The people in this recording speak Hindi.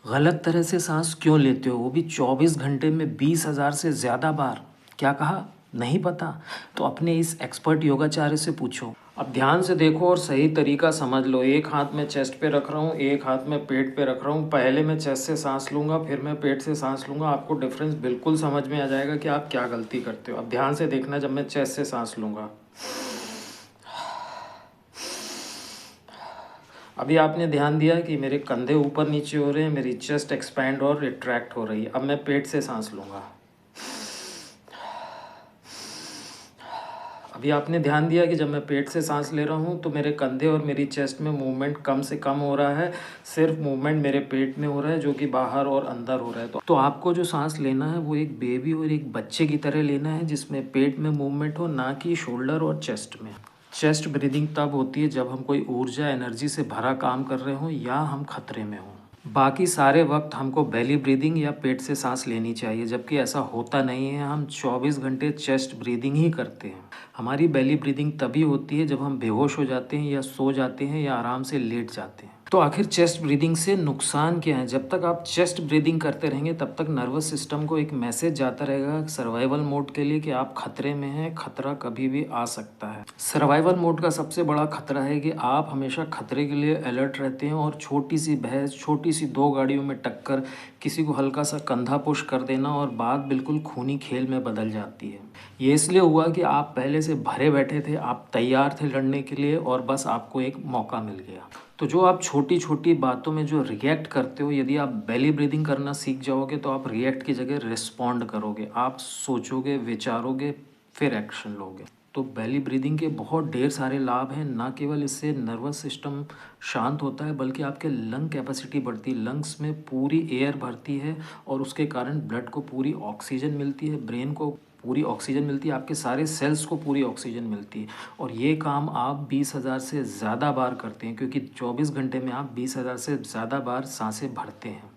गलत तरह से सांस क्यों लेते हो, वो भी 24 घंटे में 20,000 से ज़्यादा बार? क्या कहा? नहीं पता? तो अपने इस एक्सपर्ट योगाचार्य से पूछो। अब ध्यान से देखो और सही तरीका समझ लो। एक हाथ में चेस्ट पे रख रहा हूँ, एक हाथ में पेट पे रख रहा हूँ। पहले मैं चेस्ट से सांस लूँगा, फिर मैं पेट से सांस लूँगा। आपको डिफरेंस बिल्कुल समझ में आ जाएगा कि आप क्या गलती करते हो। अब ध्यान से देखना, जब मैं चेस्ट से सांस लूँगा, अभी आपने ध्यान दिया कि मेरे कंधे ऊपर नीचे हो रहे हैं, मेरी चेस्ट एक्सपैंड और रिट्रैक्ट हो रही है। अब मैं पेट से सांस लूँगा। अभी आपने ध्यान दिया कि जब मैं पेट से सांस ले रहा हूँ तो मेरे कंधे और मेरी चेस्ट में मूवमेंट कम से कम हो रहा है, सिर्फ मूवमेंट मेरे पेट में हो रहा है, जो कि बाहर और अंदर हो रहा है। तो आपको जो सांस लेना है वो एक बेबी और एक बच्चे की तरह लेना है, जिसमें पेट में मूवमेंट हो, ना कि शोल्डर और चेस्ट में। चेस्ट ब्रीदिंग तब होती है जब हम कोई ऊर्जा एनर्जी से भरा काम कर रहे हों या हम खतरे में हों। बाकी सारे वक्त हमको बेली ब्रीदिंग या पेट से सांस लेनी चाहिए, जबकि ऐसा होता नहीं है। हम 24 घंटे चेस्ट ब्रीदिंग ही करते हैं। हमारी बेली ब्रीदिंग तभी होती है जब हम बेहोश हो जाते हैं या सो जाते हैं या आराम से लेट जाते हैं। तो आखिर चेस्ट ब्रीदिंग से नुकसान क्या है? जब तक आप चेस्ट ब्रीदिंग करते रहेंगे तब तक नर्वस सिस्टम को एक मैसेज जाता रहेगा सर्वाइवल मोड के लिए कि आप खतरे में हैं, खतरा कभी भी आ सकता है। सर्वाइवल मोड का सबसे बड़ा खतरा है कि आप हमेशा खतरे के लिए अलर्ट रहते हैं और छोटी सी बहस, छोटी सी दो गाड़ियों में टक्कर, किसी को हल्का सा कंधा पुश कर देना और बात बिल्कुल खूनी खेल में बदल जाती है। ये इसलिए हुआ कि आप पहले से भरे बैठे थे, आप तैयार थे लड़ने के लिए और बस आपको एक मौका मिल गया। तो जो आप छोटी छोटी बातों में जो रिएक्ट करते हो, यदि आप बेली ब्रीदिंग करना सीख जाओगे तो आप रिएक्ट की जगह रिस्पॉन्ड करोगे। आप सोचोगे, विचारोगे, फिर एक्शन लोगे। तो बेली ब्रीदिंग के बहुत ढेर सारे लाभ हैं। ना केवल इससे नर्वस सिस्टम शांत होता है, बल्कि आपके लंग कैपेसिटी बढ़ती है, लंग्स में पूरी एयर भरती है और उसके कारण ब्लड को पूरी ऑक्सीजन मिलती है, ब्रेन को पूरी ऑक्सीजन मिलती है, आपके सारे सेल्स को पूरी ऑक्सीजन मिलती है। और ये काम आप 20,000 से ज़्यादा बार करते हैं, क्योंकि 24 घंटे में आप 20,000 से ज़्यादा बार सांसें भरते हैं।